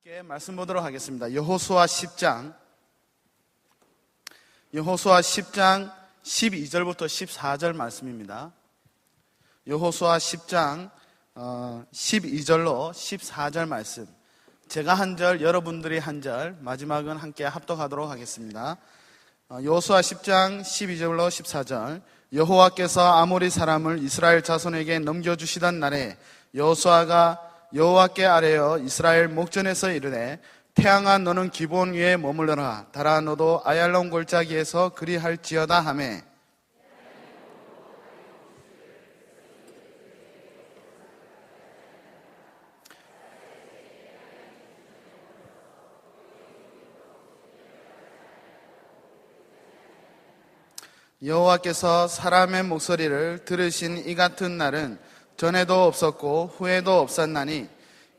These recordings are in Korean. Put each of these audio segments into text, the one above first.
함께 말씀 보도록 하겠습니다. 여호수아 10장 12절부터 14절 말씀입니다. 여호수아 10장 12절로 14절 말씀, 제가 한 절, 여러분들이 한 절, 마지막은 함께 합독하도록 하겠습니다. 여호수아 10장 12절로 14절. 여호와께서 아모리 사람을 이스라엘 자손에게 넘겨주시던 날에 여호수아가 여호와께 아뢰어 이스라엘 목전에서 이르되, 태양아 너는 기본 위에 머물러라. 달아 너도 아얄론 골짜기에서 그리할지어다 하매, 여호와께서 사람의 목소리를 들으신 이 같은 날은 전에도 없었고 후에도 없었나니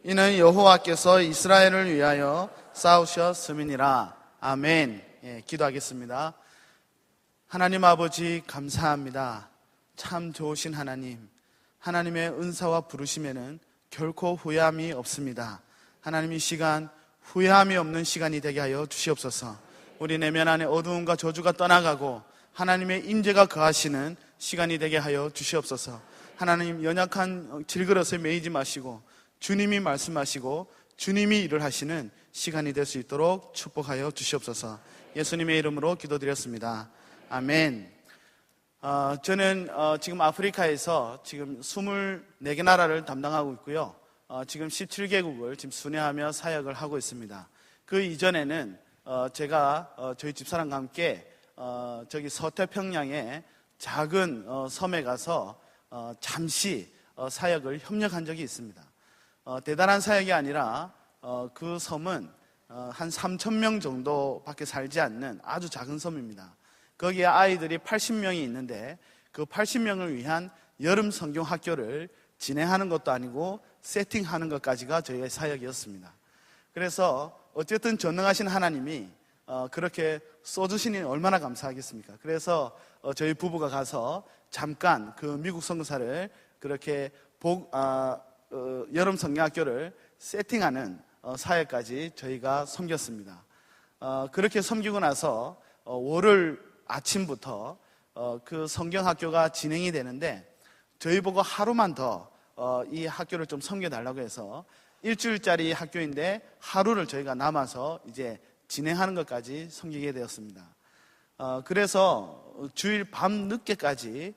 이는 여호와께서 이스라엘을 위하여 싸우셨음이니라. 아멘. 기도하겠습니다. 하나님 아버지 감사합니다. 참 좋으신 하나님, 하나님의 은사와 부르심에는 결코 후회함이 없습니다. 하나님, 이 시간 후회함이 없는 시간이 되게 하여 주시옵소서. 우리 내면 안에 어두움과 저주가 떠나가고 하나님의 임재가 거하시는 시간이 되게 하여 주시옵소서. 하나님, 연약한 질그릇에 매이지 마시고 주님이 말씀하시고 주님이 일을 하시는 시간이 될 수 있도록 축복하여 주시옵소서. 예수님의 이름으로 기도드렸습니다. 아멘. 저는 지금 아프리카에서 지금 24개 나라를 담당하고 있고요. 지금 17개국을 지금 순회하며 사역을 하고 있습니다. 그 이전에는 제가 저희 집사람과 함께 저기 서태평양의 작은 섬에 가서 잠시 사역을 협력한 적이 있습니다. 대단한 사역이 아니라 그 섬은 한 3,000명 정도밖에 살지 않는 아주 작은 섬입니다. 거기에 아이들이 80명이 있는데 그 80명을 위한 여름 성경 학교를 진행하는 것도 아니고 세팅하는 것까지가 저희의 사역이었습니다. 그래서 어쨌든 전능하신 하나님이 그렇게 써주시니 얼마나 감사하겠습니까? 그래서 저희 부부가 가서 잠깐 그 미국 선교사를 그렇게 여름 성경학교를 세팅하는 사역까지 저희가 섬겼습니다. 그렇게 섬기고 나서 월요일 아침부터 그 성경학교가 진행이 되는데, 저희 보고 하루만 더 이 학교를 좀 섬겨달라고 해서 일주일짜리 학교인데 하루를 저희가 남아서 이제 진행하는 것까지 섬기게 되었습니다. 그래서 주일 밤 늦게까지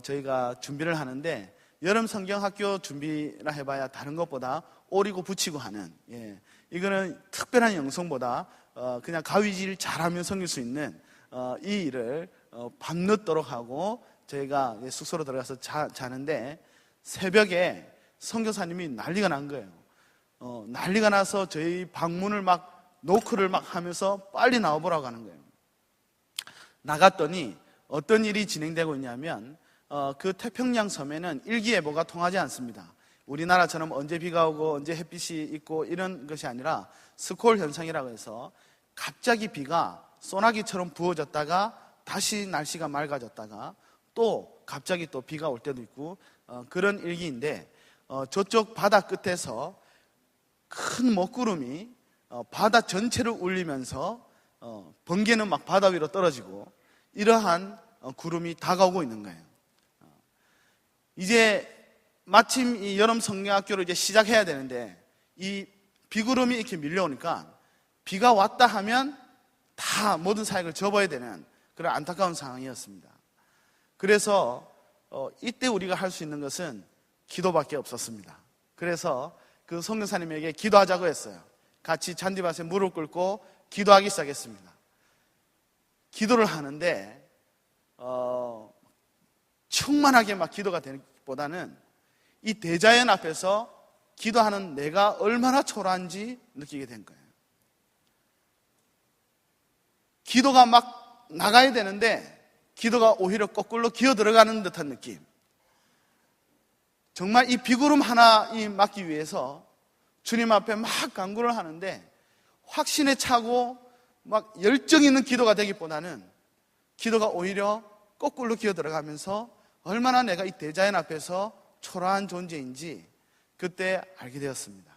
저희가 준비를 하는데, 여름 성경학교 준비라 해봐야 다른 것보다 오리고 붙이고 하는, 이거는 특별한 영성보다 그냥 가위질 잘하면 섬길 수 있는 이 일을 밤늦도록 하고 저희가 숙소로 들어가서 자는데, 새벽에 선교사님이 난리가 난 거예요. 난리가 나서 저희 방문을 막 노크를 막 하면서 빨리 나와보라고 하는 거예요. 나갔더니 어떤 일이 진행되고 있냐면, 그 태평양 섬에는 일기예보가 통하지 않습니다. 우리나라처럼 언제 비가 오고 언제 햇빛이 있고 이런 것이 아니라 스콜 현상이라고 해서 갑자기 비가 소나기처럼 부어졌다가 다시 날씨가 맑아졌다가 또 갑자기 또 비가 올 때도 있고 그런 일기인데, 저쪽 바다 끝에서 큰 먹구름이 바다 전체를 울리면서 번개는 막 바다 위로 떨어지고 이러한 구름이 다가오고 있는 거예요. 이제 마침 이 여름 성경학교를 이제 시작해야 되는데 이 비구름이 이렇게 밀려오니까 비가 왔다 하면 다 모든 사역을 접어야 되는 그런 안타까운 상황이었습니다. 그래서 이때 우리가 할 수 있는 것은 기도밖에 없었습니다. 그래서 그 선교사님에게 기도하자고 했어요. 같이 잔디밭에 무릎 꿇고 기도하기 시작했습니다. 기도를 하는데 충만하게 막 기도가 되기보다는 이 대자연 앞에서 기도하는 내가 얼마나 초라한지 느끼게 된 거예요. 기도가 막 나가야 되는데 기도가 오히려 거꾸로 기어 들어가는 듯한 느낌. 정말 이 비구름 하나 막기 위해서 주님 앞에 막 간구를 하는데 확신에 차고 막 열정 있는 기도가 되기보다는 기도가 오히려 거꾸로 기어 들어가면서 얼마나 내가 이 대자연 앞에서 초라한 존재인지 그때 알게 되었습니다.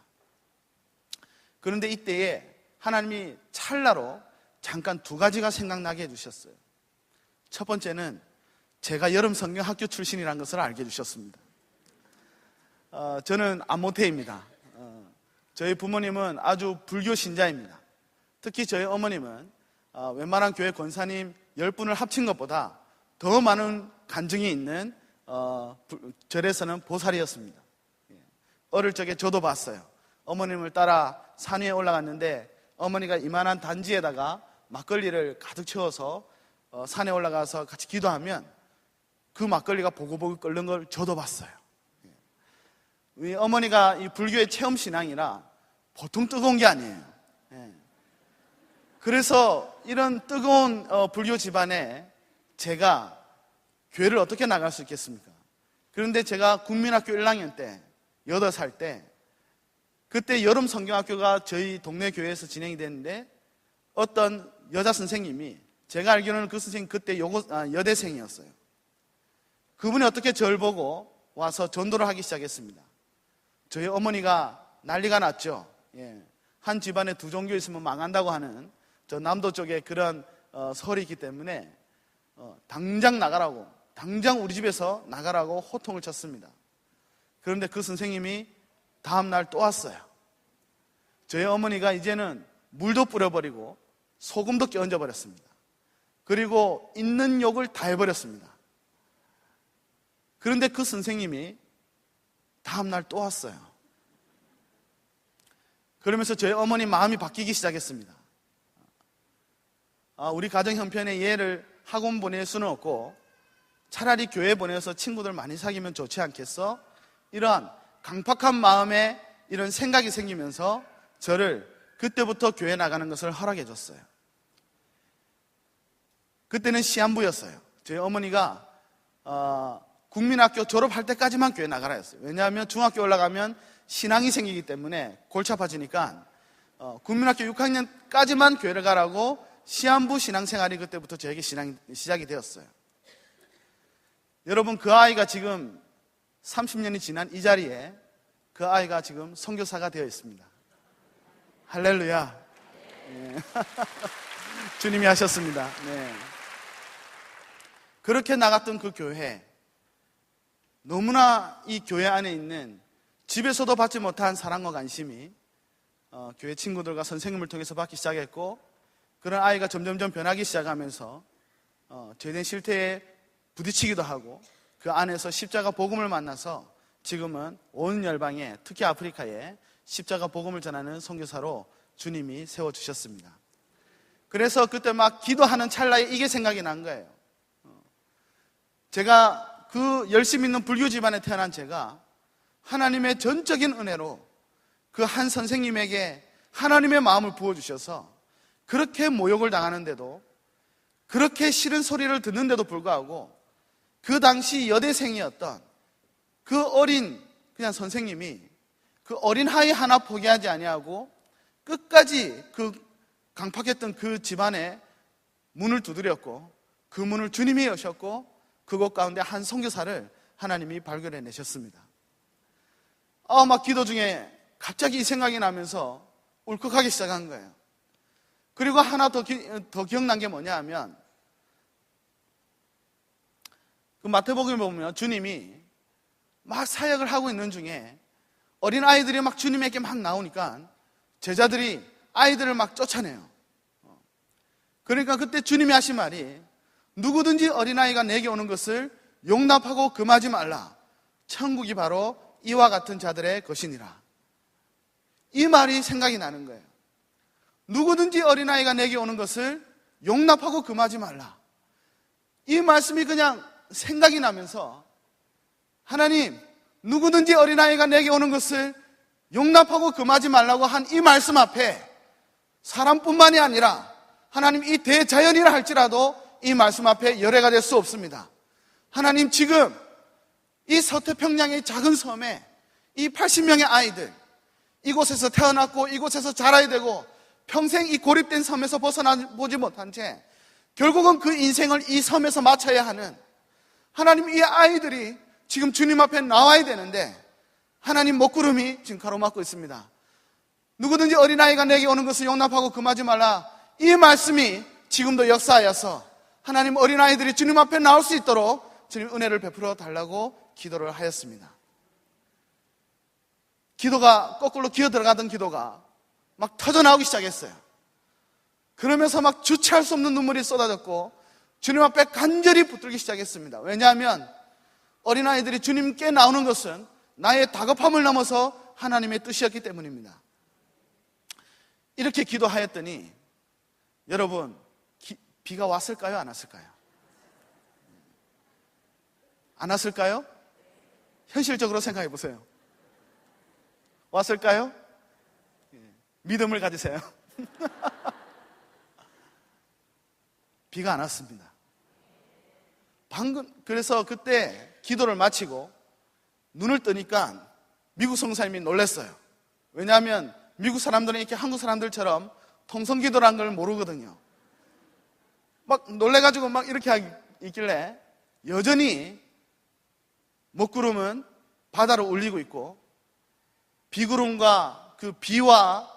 그런데 이때에 하나님이 찰나로 잠깐 두 가지가 생각나게 해주셨어요. 첫 번째는 제가 여름 성경학교 출신이라는 것을 알게 해주셨습니다. 저는 안모태입니다. 저희 부모님은 아주 불교 신자입니다. 특히 저희 어머님은 웬만한 교회 권사님 10분을 합친 것보다 더 많은 간증이 있는 절에서는 보살이었습니다. 어릴 적에 저도 봤어요. 어머님을 따라 산 위에 올라갔는데 어머니가 이만한 단지에다가 막걸리를 가득 채워서 산에 올라가서 같이 기도하면 그 막걸리가 보글보글 끓는 걸 저도 봤어요. 우리 어머니가 이 불교의 체험 신앙이라 보통 뜨거운 게 아니에요. 그래서 이런 뜨거운 불교 집안에 제가 교회를 어떻게 나갈 수 있겠습니까? 그런데 제가 국민학교 1학년 때 8살 때 그때 여름 성경학교가 저희 동네 교회에서 진행이 됐는데 어떤 여자 선생님이, 제가 알기로는 그 선생님 그때 여대생이었어요. 그분이 어떻게 저를 보고 와서 전도를 하기 시작했습니다. 저희 어머니가 난리가 났죠. 한 집안에 두 종교 있으면 망한다고 하는 저 남도 쪽에 그런 설이 있기 때문에 당장 나가라고, 당장 우리 집에서 나가라고 호통을 쳤습니다. 그런데 그 선생님이 다음날 또 왔어요. 저희 어머니가 이제는 물도 뿌려버리고 소금도 끼얹어 버렸습니다. 그리고 있는 욕을 다 해버렸습니다. 그런데 그 선생님이 다음날 또 왔어요. 그러면서 저희 어머니 마음이 바뀌기 시작했습니다. 우리 가정 형편에 얘를 학원 보낼 수는 없고 차라리 교회 보내서 친구들 많이 사귀면 좋지 않겠어? 이러한 강팍한 마음에 이런 생각이 생기면서 저를 그때부터 교회 나가는 것을 허락해 줬어요. 그때는 시한부였어요. 저희 어머니가 국민학교 졸업할 때까지만 교회 나가라 했어요. 왜냐하면 중학교 올라가면 신앙이 생기기 때문에 골치 아파지니까 국민학교 6학년까지만 교회를 가라고 시한부 신앙생활이 그때부터 저에게 시작이 되었어요. 여러분, 그 아이가 지금 30년이 지난 이 자리에 그 아이가 지금 선교사가 되어 있습니다. 할렐루야. 네. 주님이 하셨습니다. 네. 그렇게 나갔던 그 교회, 너무나 이 교회 안에 있는 집에서도 받지 못한 사랑과 관심이 교회 친구들과 선생님을 통해서 받기 시작했고, 그런 아이가 점점점 변하기 시작하면서 죄된 실태에 부딪히기도 하고 그 안에서 십자가 복음을 만나서 지금은 온 열방에, 특히 아프리카에 십자가 복음을 전하는 선교사로 주님이 세워주셨습니다. 그래서 그때 막 기도하는 찰나에 이게 생각이 난 거예요. 제가 그 열심 있는 불교 집안에 태어난 제가 하나님의 전적인 은혜로 그 한 선생님에게 하나님의 마음을 부어주셔서 그렇게 모욕을 당하는데도, 그렇게 싫은 소리를 듣는데도 불구하고 그 당시 여대생이었던 그 어린 그냥 선생님이 그 어린 아이 하나 포기하지 아니하고 끝까지 그 강팍했던 그 집안에 문을 두드렸고 그 문을 주님이 여셨고 그곳 가운데 한 선교사를 하나님이 발견해 내셨습니다. 막 기도 중에 갑자기 이 생각이 나면서 울컥하기 시작한 거예요. 그리고 하나 더 기억난 게 뭐냐 하면, 그 마태복음에 보면 주님이 막 사역을 하고 있는 중에 어린 아이들이 막 주님에게 막 나오니까 제자들이 아이들을 막 쫓아내요. 그러니까 그때 주님이 하신 말이, 누구든지 어린아이가 내게 오는 것을 용납하고 금하지 말라. 천국이 바로 이와 같은 자들의 것이니라. 이 말이 생각이 나는 거예요. 누구든지 어린아이가 내게 오는 것을 용납하고 금하지 말라. 이 말씀이 그냥 생각이 나면서, 하나님, 누구든지 어린아이가 내게 오는 것을 용납하고 금하지 말라고 한 이 말씀 앞에 사람뿐만이 아니라 하나님 이 대자연이라 할지라도 이 말씀 앞에 열애가 될 수 없습니다. 하나님, 지금 이 서태평양의 작은 섬에 이 80명의 아이들, 이곳에서 태어났고 이곳에서 자라야 되고 평생 이 고립된 섬에서 벗어나보지 못한 채 결국은 그 인생을 이 섬에서 마쳐야 하는, 하나님, 이 아이들이 지금 주님 앞에 나와야 되는데 하나님, 먹구름이 지금 가로막고 있습니다. 누구든지 어린아이가 내게 오는 것을 용납하고 금하지 말라. 이 말씀이 지금도 역사하여서 하나님 어린아이들이 주님 앞에 나올 수 있도록 주님 은혜를 베풀어 달라고 기도를 하였습니다. 기도가 거꾸로 기어 들어가던 기도가 막 터져나오기 시작했어요. 그러면서 막 주체할 수 없는 눈물이 쏟아졌고 주님 앞에 간절히 붙들기 시작했습니다. 왜냐하면 어린아이들이 주님께 나오는 것은 나의 다급함을 넘어서 하나님의 뜻이었기 때문입니다. 이렇게 기도하였더니 여러분, 비가 왔을까요? 안 왔을까요? 안 왔을까요? 현실적으로 생각해 보세요. 왔을까요? 믿음을 가지세요. 비가 안 왔습니다. 그래서 그때 기도를 마치고 눈을 뜨니까 미국 성사님이 놀랐어요. 왜냐하면 미국 사람들은 이렇게 한국 사람들처럼 통성기도라는 걸 모르거든요. 막 놀래가지고 막 이렇게 있길래 여전히 먹구름은 바다로 울리고 있고 비구름과 그 비와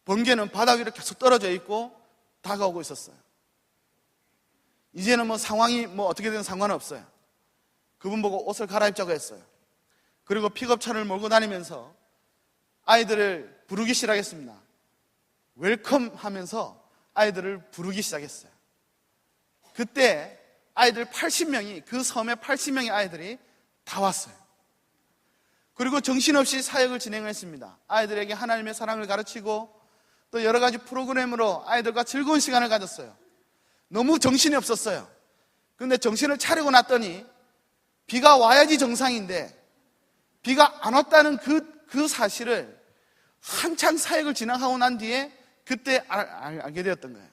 번개는 바닥 위로 계속 떨어져 있고 다가오고 있었어요. 이제는 상황이 어떻게 되든 상관없어요. 그분 보고 옷을 갈아입자고 했어요. 그리고 픽업차를 몰고 다니면서 아이들을 부르기 시작했습니다. 웰컴 하면서 아이들을 부르기 시작했어요. 그때 아이들 80명이, 그 섬에 80명의 아이들이 다 왔어요. 그리고 정신없이 사역을 진행했습니다. 아이들에게 하나님의 사랑을 가르치고 또 여러 가지 프로그램으로 아이들과 즐거운 시간을 가졌어요. 너무 정신이 없었어요. 그런데 정신을 차리고 났더니 비가 와야지 정상인데 비가 안 왔다는 그 사실을 한창 사역을 진행하고 난 뒤에 그때 알게 되었던 거예요.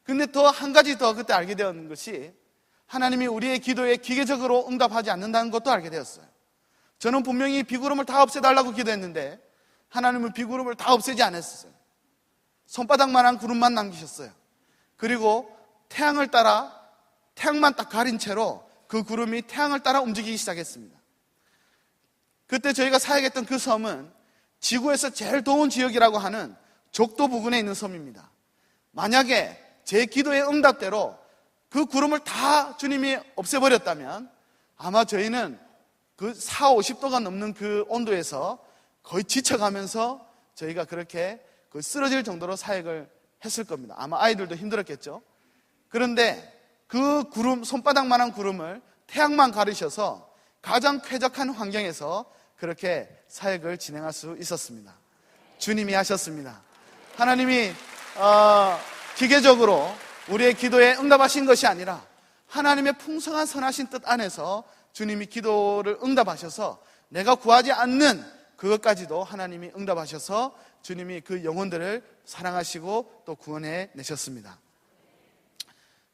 근데 또 한 가지 더 그때 알게 되었는 것이 하나님이 우리의 기도에 기계적으로 응답하지 않는다는 것도 알게 되었어요. 저는 분명히 비구름을 다 없애달라고 기도했는데 하나님은 비구름을 다 없애지 않았어요. 손바닥만한 구름만 남기셨어요. 그리고 태양을 따라, 태양만 딱 가린 채로 그 구름이 태양을 따라 움직이기 시작했습니다. 그때 저희가 사역했던 그 섬은 지구에서 제일 더운 지역이라고 하는 적도 부근에 있는 섬입니다. 만약에 제 기도의 응답대로 그 구름을 다 주님이 없애버렸다면 아마 저희는 그 40, 50도가 넘는 그 온도에서 거의 지쳐가면서 저희가 그렇게 쓰러질 정도로 사역을 했을 겁니다. 아마 아이들도 힘들었겠죠. 그런데 그 구름, 손바닥만한 구름을 태양만 가르셔서 가장 쾌적한 환경에서 그렇게 사역을 진행할 수 있었습니다. 주님이 하셨습니다. 하나님이 기계적으로 우리의 기도에 응답하신 것이 아니라 하나님의 풍성한 선하신 뜻 안에서 주님이 기도를 응답하셔서 내가 구하지 않는 그것까지도 하나님이 응답하셔서 주님이 그 영혼들을 사랑하시고 또 구원해 내셨습니다.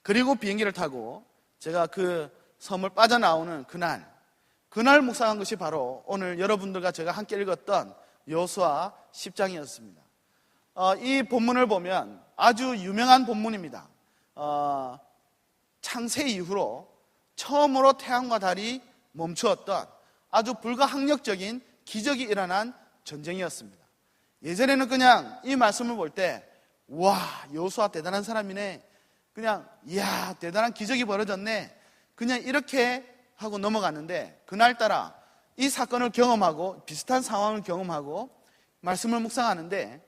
그리고 비행기를 타고 제가 그 섬을 빠져나오는 그날 묵상한 것이 바로 오늘 여러분들과 제가 함께 읽었던 여호수아 10장이었습니다. 이 본문을 보면 아주 유명한 본문입니다. 창세 이후로 처음으로 태양과 달이 멈추었던 아주 불가항력적인 기적이 일어난 전쟁이었습니다. 예전에는 그냥 이 말씀을 볼 때 와, 여호수아 대단한 사람이네, 그냥 이야 대단한 기적이 벌어졌네, 그냥 이렇게 하고 넘어갔는데 그날따라 이 사건을 경험하고 비슷한 상황을 경험하고 말씀을 묵상하는데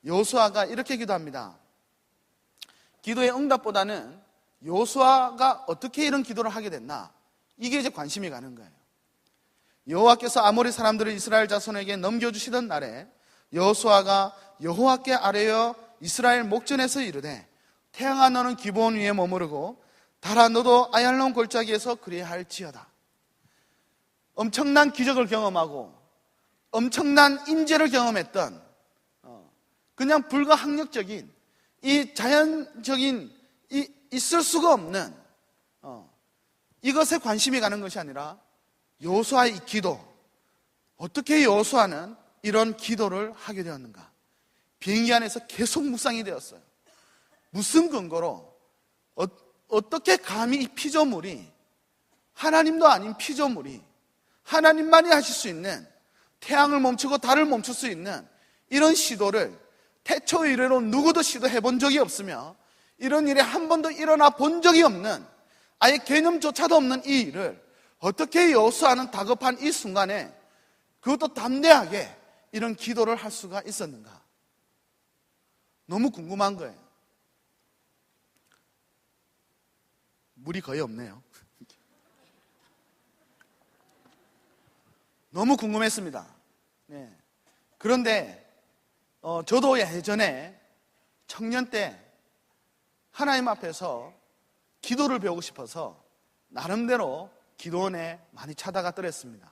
여호수아가 이렇게 기도합니다. 기도의 응답보다는 여호수아가 어떻게 이런 기도를 하게 됐나, 이게 이제 관심이 가는 거예요. 여호와께서 아모리 사람들을 이스라엘 자손에게 넘겨주시던 날에 여호수아가 여호와께 아뢰어 이스라엘 목전에서 이르되 태양아 너는 기브온 위에 머무르고 달아 너도 아얄론 골짜기에서 그리할지어다. 엄청난 기적을 경험하고 엄청난 임재를 경험했던 그냥 불가항력적인 이 자연적인 있을 수가 없는 이것에 관심이 가는 것이 아니라 여호수아의 이 기도, 어떻게 여호수아는 이런 기도를 하게 되었는가, 비행기 안에서 계속 묵상이 되었어요. 무슨 근거로 어떻게 감히 이 피조물이, 하나님도 아닌 피조물이 하나님만이 하실 수 있는, 태양을 멈추고 달을 멈출 수 있는 이런 시도를 태초 이래로 누구도 시도해 본 적이 없으며 이런 일이 한 번도 일어나 본 적이 없는, 아예 개념조차도 없는 이 일을 어떻게 여호수아는 다급한 이 순간에 그것도 담대하게 이런 기도를 할 수가 있었는가? 너무 궁금한 거예요. 물이 거의 없네요. 너무 궁금했습니다. 네. 그런데 저도 예전에 청년 때 하나님 앞에서 기도를 배우고 싶어서 나름대로 기도원에 많이 찾아갔더랬습니다.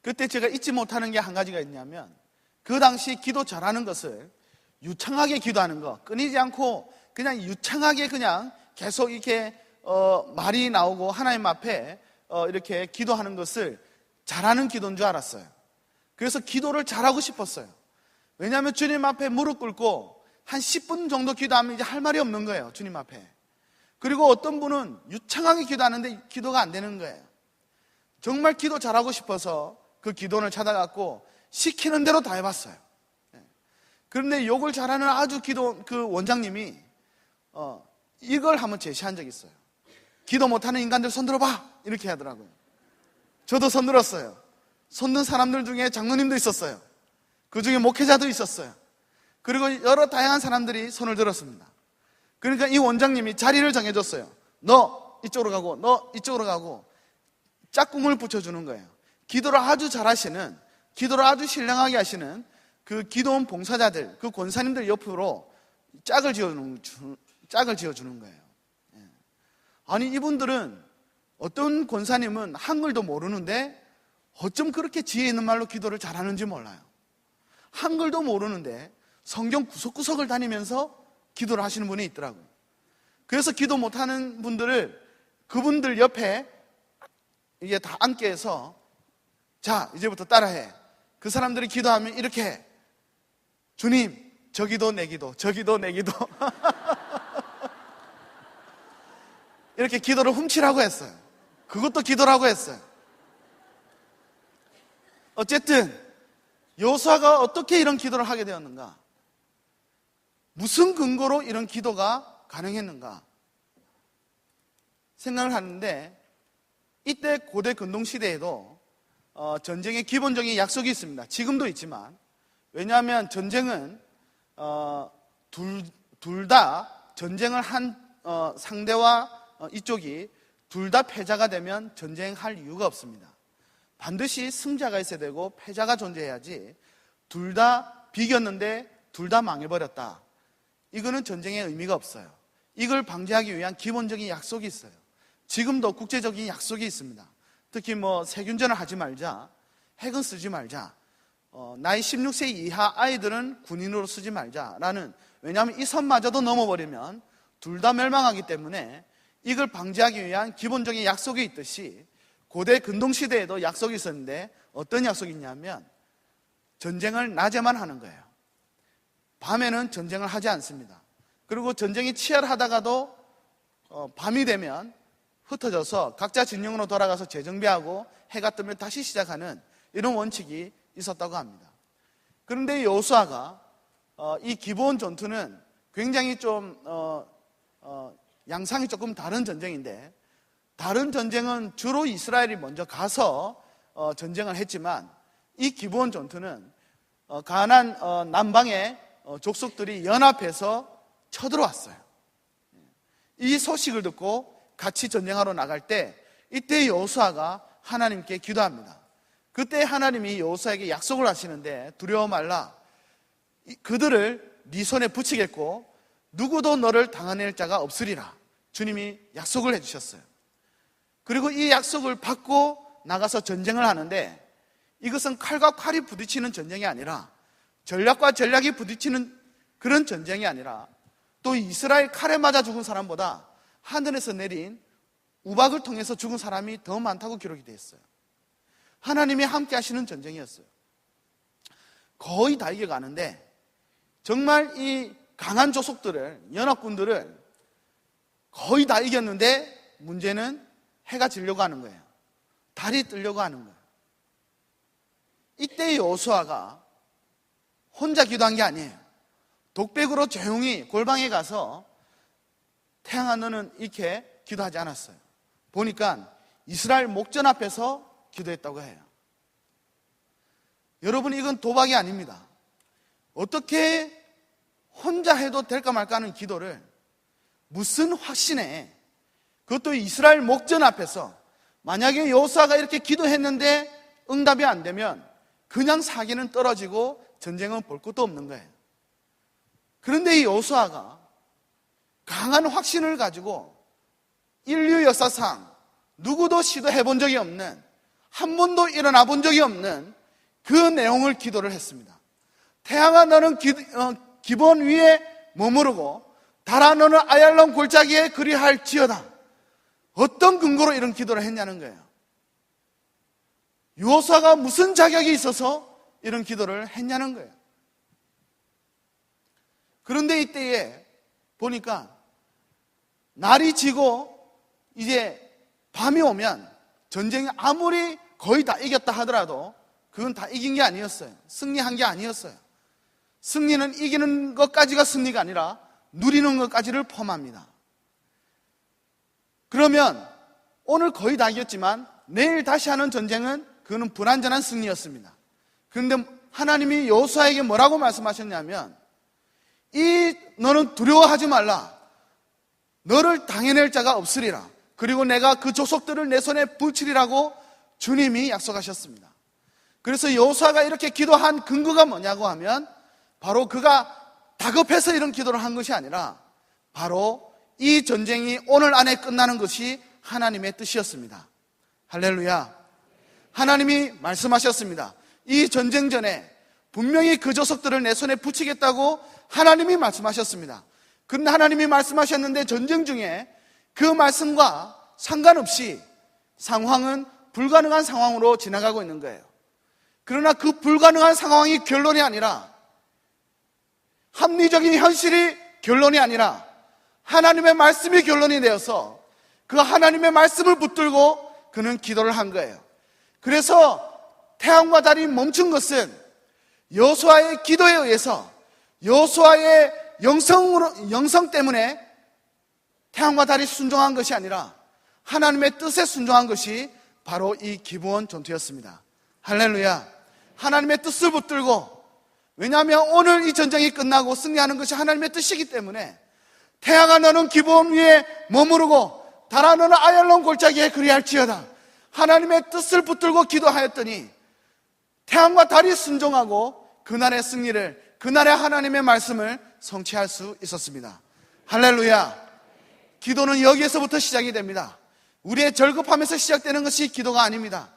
그때 제가 잊지 못하는 게 한 가지가 있냐면, 그 당시 기도 잘하는 것을 유창하게 기도하는 거, 끊이지 않고 그냥 유창하게 그냥 계속 이렇게 말이 나오고 하나님 앞에 이렇게 기도하는 것을 잘하는 기도인 줄 알았어요. 그래서 기도를 잘하고 싶었어요. 왜냐하면 주님 앞에 무릎 꿇고 한 10분 정도 기도하면 이제 할 말이 없는 거예요, 주님 앞에. 그리고 어떤 분은 유창하게 기도하는데 기도가 안 되는 거예요. 정말 기도 잘하고 싶어서 그 기도원을 찾아갔고 시키는 대로 다 해봤어요. 그런데 욕을 잘하는 아주 그 원장님이 이걸 한번 제시한 적이 있어요. 기도 못하는 인간들 손 들어봐, 이렇게 하더라고요. 저도 손 들었어요. 손 든 사람들 중에 장로님도 있었어요. 그 중에 목회자도 있었어요. 그리고 여러 다양한 사람들이 손을 들었습니다. 그러니까 이 원장님이 자리를 정해줬어요. 너 이쪽으로 가고 너 이쪽으로 가고 짝꿍을 붙여주는 거예요. 기도를 아주 잘하시는, 기도를 아주 신령하게 하시는 그 기도원 봉사자들, 그 권사님들 옆으로 짝을 지어주는 거예요. 아니, 이분들은, 어떤 권사님은 한글도 모르는데 어쩜 그렇게 지혜 있는 말로 기도를 잘하는지 몰라요. 한글도 모르는데 성경 구석구석을 다니면서 기도를 하시는 분이 있더라고요. 그래서 기도 못하는 분들을 그분들 옆에 이게 다 앉게 해서, 자, 이제부터 따라해. 그 사람들이 기도하면 이렇게 해. 주님, 저 기도 내 기도, 저 기도 내 기도. 이렇게 기도를 훔치라고 했어요. 그것도 기도라고 했어요. 어쨌든 여호수아가 어떻게 이런 기도를 하게 되었는가? 무슨 근거로 이런 기도가 가능했는가? 생각을 하는데, 이때 고대 근동시대에도 전쟁의 기본적인 약속이 있습니다. 지금도 있지만, 왜냐하면 전쟁은 둘 다 전쟁을 한 상대와 이쪽이 둘 다 패자가 되면 전쟁할 이유가 없습니다. 반드시 승자가 있어야 되고 패자가 존재해야지, 둘 다 비겼는데 둘 다 망해버렸다, 이거는 전쟁의 의미가 없어요. 이걸 방지하기 위한 기본적인 약속이 있어요. 지금도 국제적인 약속이 있습니다. 특히 세균전을 하지 말자, 핵은 쓰지 말자, 나이 16세 이하 아이들은 군인으로 쓰지 말자라는, 왜냐하면 이 선마저도 넘어버리면 둘 다 멸망하기 때문에 이걸 방지하기 위한 기본적인 약속이 있듯이 고대 근동시대에도 약속이 있었는데, 어떤 약속이 있냐면 전쟁을 낮에만 하는 거예요. 밤에는 전쟁을 하지 않습니다. 그리고 전쟁이 치열하다가도 밤이 되면 흩어져서 각자 진영으로 돌아가서 재정비하고 해가 뜨면 다시 시작하는 이런 원칙이 있었다고 합니다. 그런데 여호수아가 이 기본 전투는 굉장히 좀 양상이 조금 다른 전쟁인데, 다른 전쟁은 주로 이스라엘이 먼저 가서 전쟁을 했지만, 이 기본 전투는 가나안 남방의 족속들이 연합해서 쳐들어왔어요. 이 소식을 듣고 같이 전쟁하러 나갈 때, 이때 여호수아가 하나님께 기도합니다. 그때 하나님이 여호수아에게 약속을 하시는데, 두려워 말라, 그들을 네 손에 붙이겠고 누구도 너를 당해낼 자가 없으리라, 주님이 약속을 해주셨어요. 그리고 이 약속을 받고 나가서 전쟁을 하는데, 이것은 칼과 칼이 부딪히는 전쟁이 아니라, 전략과 전략이 부딪히는 그런 전쟁이 아니라, 또 이스라엘 칼에 맞아 죽은 사람보다 하늘에서 내린 우박을 통해서 죽은 사람이 더 많다고 기록이 되어 있어요. 하나님이 함께 하시는 전쟁이었어요. 거의 다 이겨가는데, 정말 이 강한 조속들을, 연합군들을 거의 다 이겼는데, 문제는 해가 지려고 하는 거예요. 달이 뜨려고 하는 거예요. 이때 여호수아가 혼자 기도한 게 아니에요. 독백으로 조용히 골방에 가서 태양아 너는 이렇게 기도하지 않았어요. 보니까 이스라엘 목전 앞에서 기도했다고 해요. 여러분, 이건 도박이 아닙니다. 어떻게 혼자 해도 될까 말까 하는 기도를 무슨 확신에, 그것도 이스라엘 목전 앞에서, 만약에 여호수아가 이렇게 기도했는데 응답이 안 되면 그냥 사기는 떨어지고 전쟁은 볼 것도 없는 거예요. 그런데 이 여호수아가 강한 확신을 가지고 인류 역사상 누구도 시도해 본 적이 없는, 한 번도 일어나 본 적이 없는 그 내용을 기도를 했습니다. 태양아 너는 기본 위에 머무르고 달아 너는 아얄론 골짜기에 그리할지어다. 어떤 근거로 이런 기도를 했냐는 거예요. 여호수아가 무슨 자격이 있어서 이런 기도를 했냐는 거예요. 그런데 이때에 보니까 날이 지고 이제 밤이 오면 전쟁이 아무리 거의 다 이겼다 하더라도 그건 다 이긴 게 아니었어요. 승리한 게 아니었어요. 승리는 이기는 것까지가 승리가 아니라 누리는 것까지를 포함합니다. 그러면 오늘 거의 다 이겼지만 내일 다시 하는 전쟁은 그거는 불완전한 승리였습니다. 그런데 하나님이 여호수아에게 뭐라고 말씀하셨냐면 너는 두려워하지 말라. 너를 당해낼 자가 없으리라. 그리고 내가 그 족속들을 내 손에 붙이리라고 주님이 약속하셨습니다. 그래서 여호수아가 이렇게 기도한 근거가 뭐냐고 하면 바로 그가 다급해서 이런 기도를 한 것이 아니라 바로 이 전쟁이 오늘 안에 끝나는 것이 하나님의 뜻이었습니다. 할렐루야. 하나님이 말씀하셨습니다. 이 전쟁 전에 분명히 그 족속들을 내 손에 붙이겠다고 하나님이 말씀하셨습니다. 그런데 하나님이 말씀하셨는데 전쟁 중에 그 말씀과 상관없이 상황은 불가능한 상황으로 지나가고 있는 거예요. 그러나 그 불가능한 상황이 결론이 아니라, 합리적인 현실이 결론이 아니라 하나님의 말씀이 결론이 되어서 그 하나님의 말씀을 붙들고 그는 기도를 한 거예요. 그래서 태양과 달이 멈춘 것은 여호수아의 기도에 의해서, 여호수아의 영성 때문에 태양과 달이 순종한 것이 아니라 하나님의 뜻에 순종한 것이 바로 이 기브온 전투였습니다. 할렐루야. 하나님의 뜻을 붙들고, 왜냐하면 오늘 이 전쟁이 끝나고 승리하는 것이 하나님의 뜻이기 때문에 태양아 너는 기브온 위에 머무르고 달아 너는 아얄론 골짜기에 그리할지어다. 하나님의 뜻을 붙들고 기도하였더니 태양과 달이 순종하고 그날의 승리를, 그날의 하나님의 말씀을 성취할 수 있었습니다. 할렐루야. 기도는 여기에서부터 시작이 됩니다. 우리의 절급함에서 시작되는 것이 기도가 아닙니다.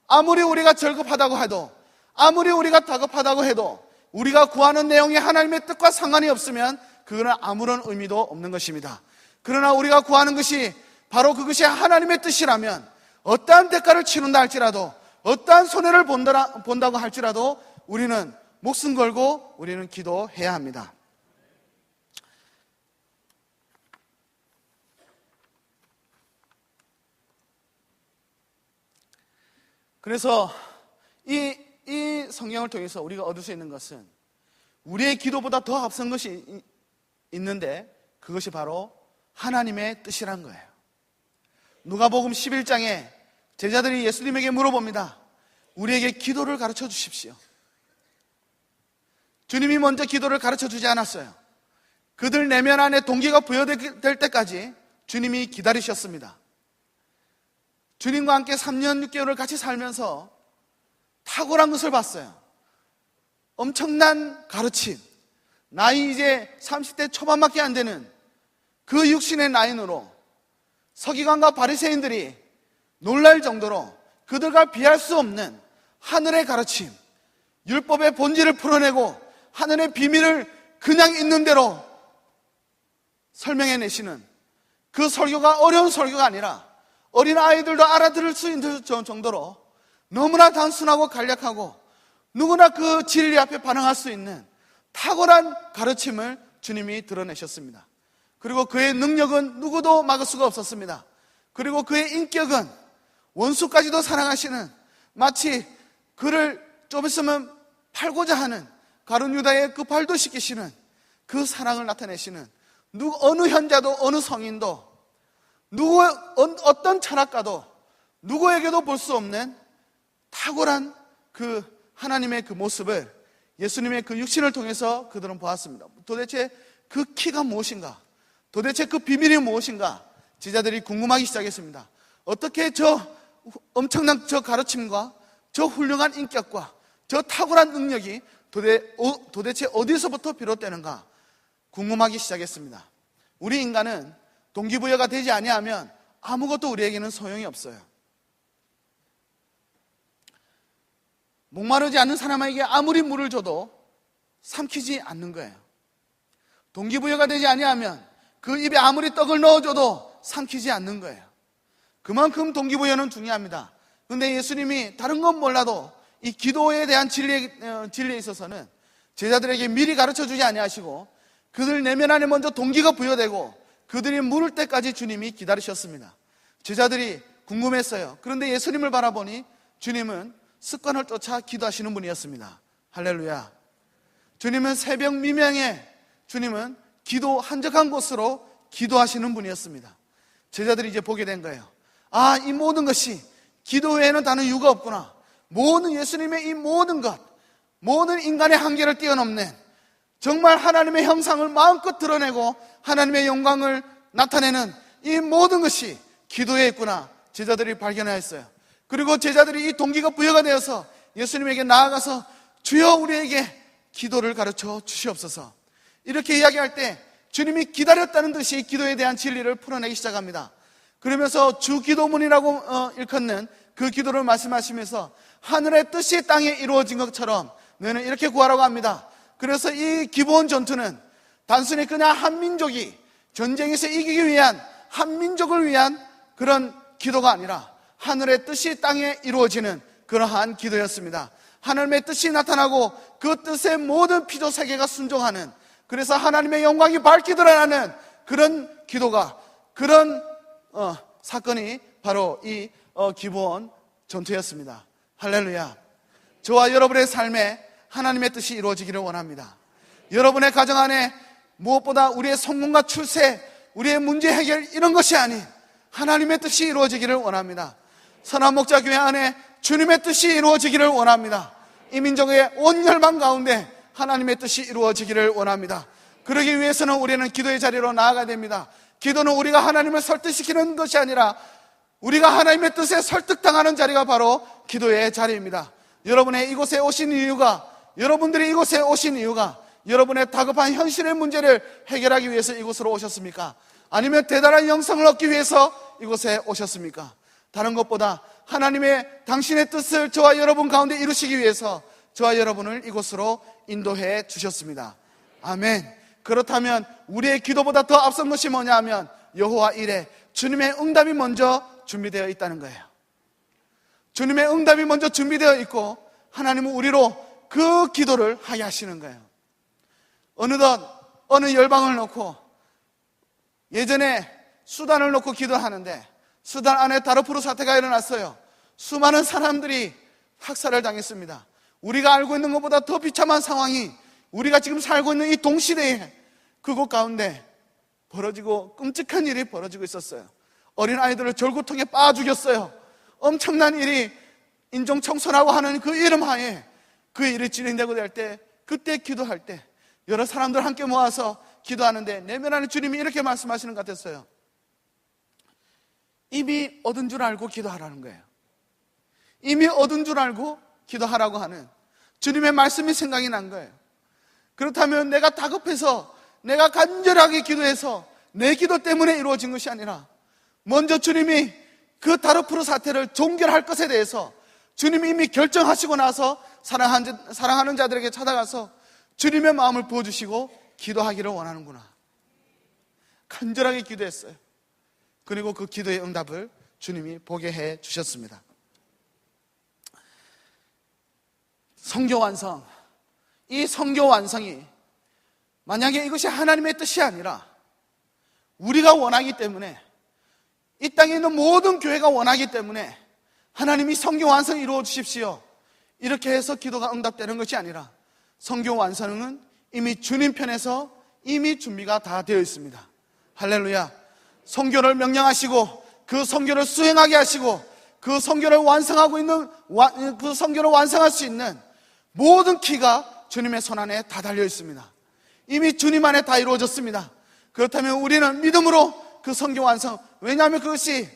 아무리 우리가 절급하다고 해도, 아무리 우리가 다급하다고 해도 우리가 구하는 내용이 하나님의 뜻과 상관이 없으면 그거는 아무런 의미도 없는 것입니다. 그러나 우리가 구하는 것이 바로 그것이 하나님의 뜻이라면 어떠한 대가를 치른다 할지라도, 어떠한 손해를 본다고 할지라도 우리는 목숨 걸고 우리는 기도해야 합니다. 그래서 이 성경을 통해서 우리가 얻을 수 있는 것은 우리의 기도보다 더 앞선 것이 있는데 그것이 바로 하나님의 뜻이란 거예요. 누가복음 11장에 제자들이 예수님에게 물어봅니다. 우리에게 기도를 가르쳐 주십시오. 주님이 먼저 기도를 가르쳐 주지 않았어요. 그들 내면 안에 동기가 부여될 때까지 주님이 기다리셨습니다. 주님과 함께 3년 6개월을 같이 살면서 탁월한 것을 봤어요. 엄청난 가르침, 나이 이제 30대 초반밖에 안 되는 그 육신의 나이로 서기관과 바리새인들이 놀랄 정도로 그들과 비할 수 없는 하늘의 가르침, 율법의 본질을 풀어내고 하늘의 비밀을 그냥 있는 대로 설명해내시는 그 설교가 어려운 설교가 아니라 어린 아이들도 알아들을 수 있는 정도로 너무나 단순하고 간략하고 누구나 그 진리 앞에 반응할 수 있는 탁월한 가르침을 주님이 드러내셨습니다. 그리고 그의 능력은 누구도 막을 수가 없었습니다. 그리고 그의 인격은 원수까지도 사랑하시는, 마치 그를 좀 있으면 팔고자 하는 가룟 유다의 그 발도 씻기시는 그 사랑을 나타내시는 어느 현자도 어느 성인도 어떤 철학가도 누구에게도 볼 수 없는 탁월한 그 하나님의 그 모습을 예수님의 그 육신을 통해서 그들은 보았습니다. 도대체 그 키가 무엇인가? 도대체 그 비밀이 무엇인가? 제자들이 궁금하기 시작했습니다. 어떻게 저 엄청난 저 가르침과 저 훌륭한 인격과 저 탁월한 능력이 도대체 어디서부터 비롯되는가 궁금하기 시작했습니다. 우리 인간은 동기부여가 되지 아니하면 아무것도 우리에게는 소용이 없어요. 목마르지 않는 사람에게 아무리 물을 줘도 삼키지 않는 거예요. 동기부여가 되지 아니하면 그 입에 아무리 떡을 넣어줘도 삼키지 않는 거예요. 그만큼 동기부여는 중요합니다. 그런데 예수님이 다른 건 몰라도 이 기도에 대한 진리에 있어서는 제자들에게 미리 가르쳐주지 아니하시고 그들 내면 안에 먼저 동기가 부여되고 그들이 물을 때까지 주님이 기다리셨습니다. 제자들이 궁금했어요. 그런데 예수님을 바라보니 주님은 습관을 쫓아 기도하시는 분이었습니다. 할렐루야. 주님은 새벽 미명에 주님은 기도 한적한 곳으로 기도하시는 분이었습니다. 제자들이 이제 보게 된 거예요. 아, 이 모든 것이 기도 외에는 다른 이유가 없구나. 모든 예수님의 이 모든 것, 모든 인간의 한계를 뛰어넘는 정말 하나님의 형상을 마음껏 드러내고 하나님의 영광을 나타내는 이 모든 것이 기도에 있구나. 제자들이 발견하였어요. 그리고 제자들이 이 동기가 부여가 되어서 예수님에게 나아가서 주여 우리에게 기도를 가르쳐 주시옵소서. 이렇게 이야기할 때 주님이 기다렸다는 듯이 기도에 대한 진리를 풀어내기 시작합니다. 그러면서 주 기도문이라고 일컫는 그 기도를 말씀하시면서 하늘의 뜻이 땅에 이루어진 것처럼 너희는 이렇게 구하라고 합니다. 그래서 이 기브온 전투는 단순히 그냥 한 민족이 전쟁에서 이기기 위한 한 민족을 위한 그런 기도가 아니라 하늘의 뜻이 땅에 이루어지는 그러한 기도였습니다. 하나님의 뜻이 나타나고 그 뜻에 모든 피조 세계가 순종하는, 그래서 하나님의 영광이 밝게 드러나는 그런 기도가, 그런 사건이 바로 이 기브온 전투였습니다. 할렐루야. 저와 여러분의 삶에 하나님의 뜻이 이루어지기를 원합니다. 여러분의 가정 안에 무엇보다 우리의 성공과 출세, 우리의 문제 해결 이런 것이 아닌 하나님의 뜻이 이루어지기를 원합니다. 선한목자교회 안에 주님의 뜻이 이루어지기를 원합니다. 이 민족의 온 열방 가운데 하나님의 뜻이 이루어지기를 원합니다. 그러기 위해서는 우리는 기도의 자리로 나아가야 됩니다. 기도는 우리가 하나님을 설득시키는 것이 아니라 우리가 하나님의 뜻에 설득당하는 자리가 바로 기도의 자리입니다. 여러분의 이곳에 오신 이유가, 여러분들이 이곳에 오신 이유가 여러분의 다급한 현실의 문제를 해결하기 위해서 이곳으로 오셨습니까? 아니면 대단한 영성을 얻기 위해서 이곳에 오셨습니까? 다른 것보다 하나님의 당신의 뜻을 저와 여러분 가운데 이루시기 위해서 저와 여러분을 이곳으로 인도해 주셨습니다. 아멘. 그렇다면 우리의 기도보다 더 앞선 것이 뭐냐 하면 여호와 이레, 주님의 응답이 먼저 준비되어 있다는 거예요. 주님의 응답이 먼저 준비되어 있고 하나님은 우리로 그 기도를 하게 하시는 거예요. 어느덧 어느 열방을 놓고, 예전에 수단을 놓고 기도하는데 수단 안에 다르푸르 사태가 일어났어요. 수많은 사람들이 학살을 당했습니다. 우리가 알고 있는 것보다 더 비참한 상황이 우리가 지금 살고 있는 이 동시대에 그곳 가운데 벌어지고 끔찍한 일이 벌어지고 있었어요. 어린 아이들을 절구통에 빻아 죽였어요. 엄청난 일이 인종청소라고 하는 그 이름 하에 그 일이 진행되고 될 때, 그때 기도할 때 여러 사람들 함께 모아서 기도하는데 내면 안에 주님이 이렇게 말씀하시는 것 같았어요. 이미 얻은 줄 알고 기도하라는 거예요. 이미 얻은 줄 알고 기도하라고 하는 주님의 말씀이 생각이 난 거예요. 그렇다면 내가 다급해서, 내가 간절하게 기도해서 내 기도 때문에 이루어진 것이 아니라 먼저 주님이 그 다르푸르 사태를 종결할 것에 대해서 주님이 이미 결정하시고 나서 사랑하는 자들에게 찾아가서 주님의 마음을 부어주시고 기도하기를 원하는구나. 간절하게 기도했어요. 그리고 그 기도의 응답을 주님이 보게 해 주셨습니다. 성교 완성, 이 성교 완성이 만약에 이것이 하나님의 뜻이 아니라 우리가 원하기 때문에, 이 땅에 있는 모든 교회가 원하기 때문에 하나님이 성교 완성 이루어 주십시오, 이렇게 해서 기도가 응답되는 것이 아니라 성교 완성은 이미 주님 편에서 이미 준비가 다 되어 있습니다. 할렐루야. 성교를 명령하시고 그 성교를 수행하게 하시고 그 성교를 완성하고 있는 그 성교를 완성할 수 있는 모든 키가 주님의 손 안에 다 달려 있습니다. 이미 주님 안에 다 이루어졌습니다. 그렇다면 우리는 믿음으로 그 성교 완성, 왜냐하면 그것이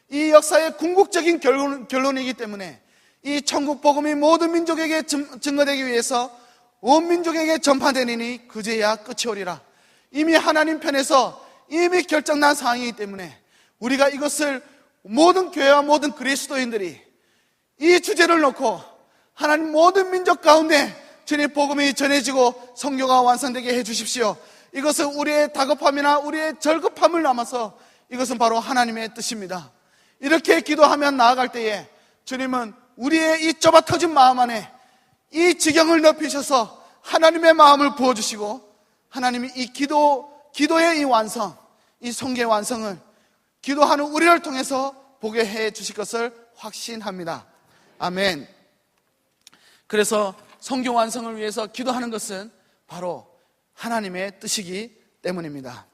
이 역사의 궁극적인 결론이기 때문에 이 천국 복음이 모든 민족에게 증거되기 위해서 온 민족에게 전파되리니 그제야 끝이 오리라. 이미 하나님 편에서 이미 결정난 상황이기 때문에 우리가 이것을 모든 교회와 모든 그리스도인들이 이 주제를 놓고 하나님 모든 민족 가운데 주님 복음이 전해지고 성교가 완성되게 해주십시오. 이것은 우리의 다급함이나 우리의 절급함을 넘어서 이것은 바로 하나님의 뜻입니다. 이렇게 기도하며 나아갈 때에 주님은 우리의 이 좁아 터진 마음 안에 이 지경을 넓히셔서 하나님의 마음을 부어주시고 하나님이 이 기도의 이 완성, 이 성교의 완성을 기도하는 우리를 통해서 보게 해 주실 것을 확신합니다. 아멘. 그래서 성교 완성을 위해서 기도하는 것은 바로 하나님의 뜻이기 때문입니다.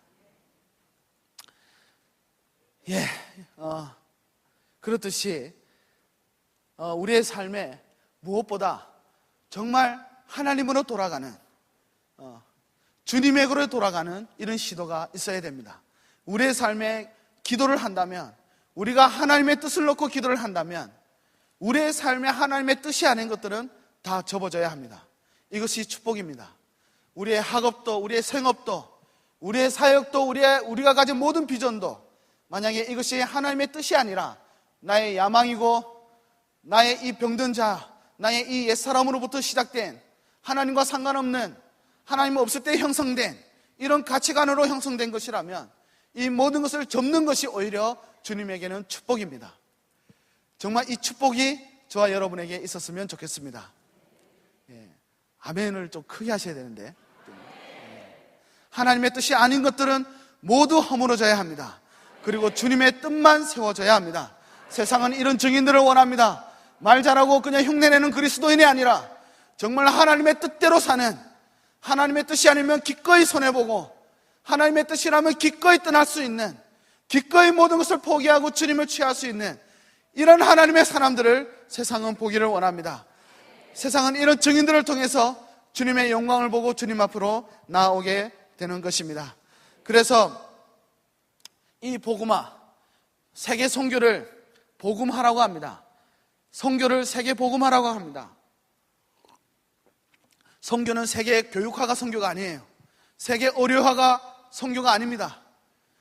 그렇듯이 우리의 삶에 무엇보다 정말 하나님으로 돌아가는 주님에게로 돌아가는 이런 시도가 있어야 됩니다. 우리의 삶에 기도를 한다면, 우리가 하나님의 뜻을 놓고 기도를 한다면 우리의 삶에 하나님의 뜻이 아닌 것들은 다 접어져야 합니다. 이것이 축복입니다. 우리의 학업도, 우리의 생업도, 우리의 사역도, 우리가 가진 모든 비전도 만약에 이것이 하나님의 뜻이 아니라 나의 야망이고 나의 이 병든 자, 나의 이 옛사람으로부터 시작된 하나님과 상관없는, 하나님 없을 때 형성된 이런 가치관으로 형성된 것이라면 이 모든 것을 접는 것이 오히려 주님에게는 축복입니다. 정말 이 축복이 저와 여러분에게 있었으면 좋겠습니다. 아멘을 좀 크게 하셔야 되는데, 하나님의 뜻이 아닌 것들은 모두 허물어져야 합니다. 그리고 주님의 뜻만 세워져야 합니다. 세상은 이런 증인들을 원합니다. 말 잘하고 그냥 흉내내는 그리스도인이 아니라 정말 하나님의 뜻대로 사는, 하나님의 뜻이 아니면 기꺼이 손해보고 하나님의 뜻이라면 기꺼이 떠날 수 있는, 기꺼이 모든 것을 포기하고 주님을 취할 수 있는 이런 하나님의 사람들을 세상은 보기를 원합니다. 세상은 이런 증인들을 통해서 주님의 영광을 보고 주님 앞으로 나오게 되는 것입니다. 그래서 이 복음화, 세계 선교를 복음화라고 합니다. 선교를 세계 복음화라고 합니다. 선교는 세계 교육화가 선교가 아니에요. 세계 의료화가 선교가 아닙니다.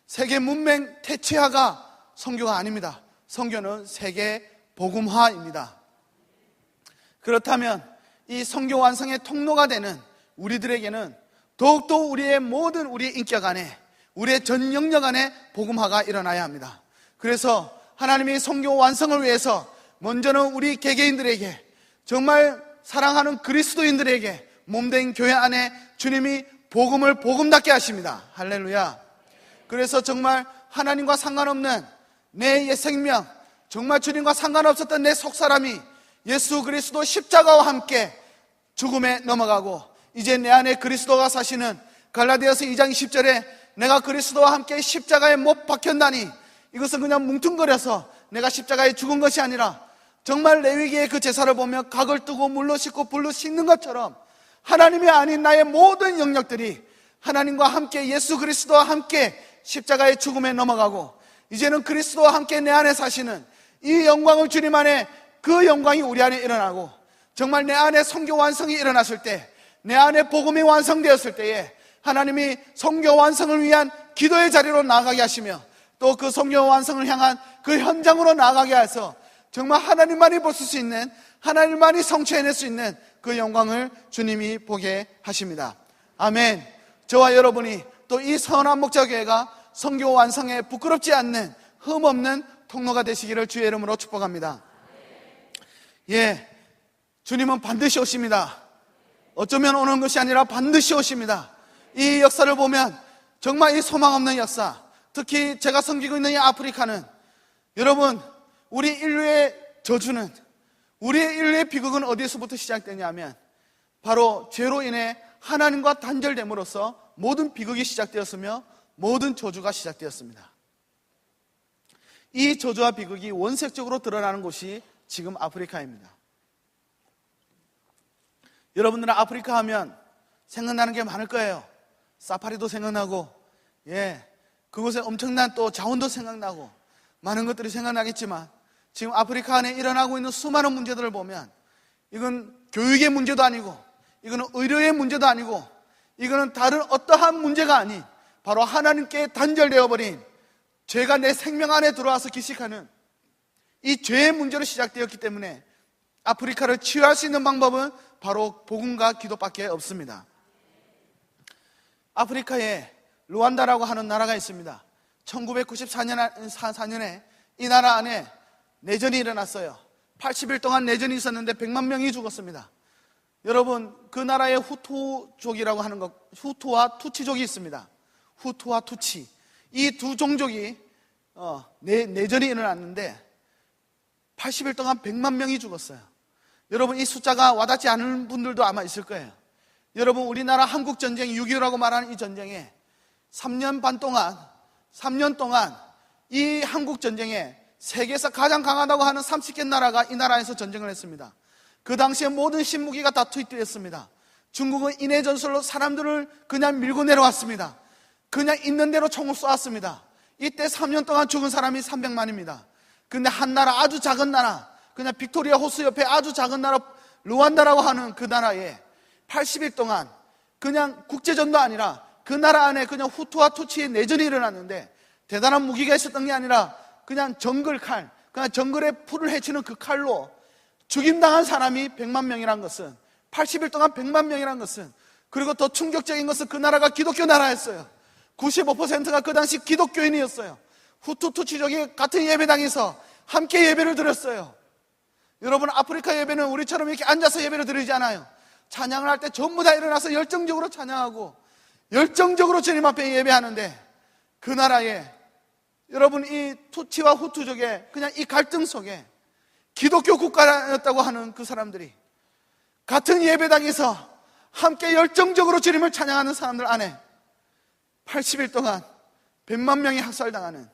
세계 문맹 퇴치화가 선교가 아닙니다. 선교는 세계 복음화입니다. 그렇다면 이 선교 완성의 통로가 되는 우리들에게는 더욱더 우리의 모든 우리의 인격 안에, 우리의 전 영역 안에 복음화가 일어나야 합니다. 그래서 하나님이 선교 완성을 위해서 먼저는 우리 개개인들에게, 정말 사랑하는 그리스도인들에게 몸된 교회 안에 주님이 복음을 복음답게 하십니다. 할렐루야. 그래서 정말 하나님과 상관없는 내 옛 생명, 정말 주님과 상관없었던 내 속사람이 예수 그리스도 십자가와 함께 죽음에 넘어가고 이제 내 안에 그리스도가 사시는 갈라디아서 2장 20절에 내가 그리스도와 함께 십자가에 못 박혔나니, 이것은 그냥 뭉퉁거려서 내가 십자가에 죽은 것이 아니라 정말 레위기의 그 제사를 보며 각을 뜨고 물로 씻고 불로 씻는 것처럼 하나님이 아닌 나의 모든 영역들이 하나님과 함께, 예수 그리스도와 함께 십자가의 죽음에 넘어가고 이제는 그리스도와 함께 내 안에 사시는 이 영광을 주님 안에, 그 영광이 우리 안에 일어나고 정말 내 안에 선교 완성이 일어났을 때, 내 안에 복음이 완성되었을 때에 하나님이 선교 완성을 위한 기도의 자리로 나아가게 하시며 또 그 선교 완성을 향한 그 현장으로 나아가게 해서 정말 하나님만이 볼 수 있는, 하나님만이 성취해낼 수 있는 그 영광을 주님이 보게 하십니다. 아멘. 저와 여러분이 또 이 선한 목자교회가 선교 완성에 부끄럽지 않는 흠없는 통로가 되시기를 주의 이름으로 축복합니다. 주님은 반드시 오십니다. 어쩌면 오는 것이 아니라 반드시 오십니다. 이 역사를 보면 정말 이 소망 없는 역사, 특히 제가 섬기고 있는 이 아프리카는, 여러분, 우리 인류의 저주는, 우리의 인류의 비극은 어디에서부터 시작되냐면 바로 죄로 인해 하나님과 단절됨으로써 모든 비극이 시작되었으며 모든 저주가 시작되었습니다. 이 저주와 비극이 원색적으로 드러나는 곳이 지금 아프리카입니다. 여러분들은 아프리카 하면 생각나는 게 많을 거예요. 사파리도 생각나고, 그곳에 엄청난 또 자원도 생각나고 많은 것들이 생각나겠지만, 지금 아프리카 안에 일어나고 있는 수많은 문제들을 보면 이건 교육의 문제도 아니고, 이거는 의료의 문제도 아니고, 이거는 다른 어떠한 문제가 아닌 바로 하나님께 단절되어 버린, 죄가 내 생명 안에 들어와서 기식하는 이 죄의 문제로 시작되었기 때문에 아프리카를 치유할 수 있는 방법은 바로 복음과 기도밖에 없습니다. 아프리카에 루안다라고 하는 나라가 있습니다. 1994년에 이 나라 안에 내전이 일어났어요. 80일 동안 내전이 있었는데 100만 명이 죽었습니다. 여러분, 그 나라에 후투족이라고 하는 것, 후투와 투치족이 있습니다. 후투와 투치, 이 두 종족이 내전이 일어났는데 80일 동안 100만 명이 죽었어요. 여러분, 이 숫자가 와닿지 않은 분들도 아마 있을 거예요. 여러분, 우리나라 한국전쟁 6.25라고 말하는 이 전쟁에 3년 동안 이 한국전쟁에 세계에서 가장 강하다고 하는 30개 나라가 이 나라에서 전쟁을 했습니다. 그 당시에 모든 신무기가 다 투입되었습니다. 중국은 인해 전술로 사람들을 그냥 밀고 내려왔습니다. 그냥 있는 대로 총을 쏘았습니다. 이때 3년 동안 죽은 사람이 300만입니다. 근데 한 나라, 아주 작은 나라, 그냥 빅토리아 호수 옆에 아주 작은 나라 루안다라고 하는 그 나라에 80일 동안 그냥 국제전도 아니라 그 나라 안에 그냥 후투와 투치의 내전이 일어났는데, 대단한 무기가 있었던 게 아니라 그냥 정글칼, 그냥 정글의 풀을 헤치는 그 칼로 죽임당한 사람이 100만 명이란 것은, 80일 동안 100만 명이란 것은, 그리고 더 충격적인 것은 그 나라가 기독교 나라였어요. 95%가 그 당시 기독교인이었어요. 후투 투치족이 같은 예배당에서 함께 예배를 드렸어요. 여러분, 아프리카 예배는 우리처럼 이렇게 앉아서 예배를 드리지 않아요. 찬양을 할 때 전부 다 일어나서 열정적으로 찬양하고 열정적으로 주님 앞에 예배하는데, 그 나라에 여러분, 이 투치와 후투족의 그냥 이 갈등 속에 기독교 국가였다고 하는 그 사람들이 같은 예배당에서 함께 열정적으로 주님을 찬양하는 사람들 안에 80일 동안 100만 명이 학살당하는,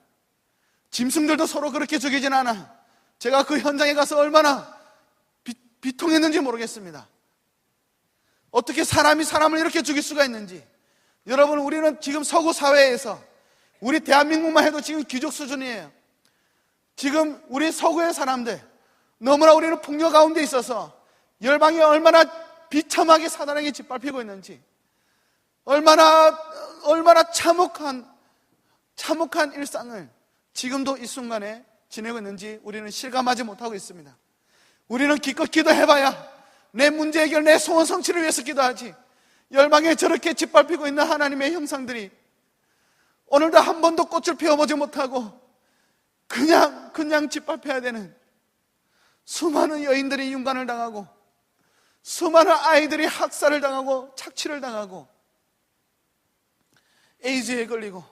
짐승들도 서로 그렇게 죽이진 않아. 제가 그 현장에 가서 얼마나 비통했는지 모르겠습니다. 어떻게 사람이 사람을 이렇게 죽일 수가 있는지. 여러분, 우리는 지금 서구 사회에서, 우리 대한민국만 해도 지금 귀족 수준이에요. 지금 우리 서구의 사람들, 너무나 우리는 풍요 가운데 있어서 열방이 얼마나 비참하게 사단에게 짓밟히고 있는지, 얼마나 참혹한 일상을 지금도 이 순간에 지내고 있는지 우리는 실감하지 못하고 있습니다. 우리는 기껏 기도해봐야 내 문제 해결, 내 소원 성취를 위해서 기도하지, 열방에 저렇게 짓밟히고 있는 하나님의 형상들이 오늘도 한 번도 꽃을 피워보지 못하고 그냥 짓밟혀야 되는, 수많은 여인들이 윤관을 당하고, 수많은 아이들이 학살을 당하고 착취를 당하고 에이즈에 걸리고,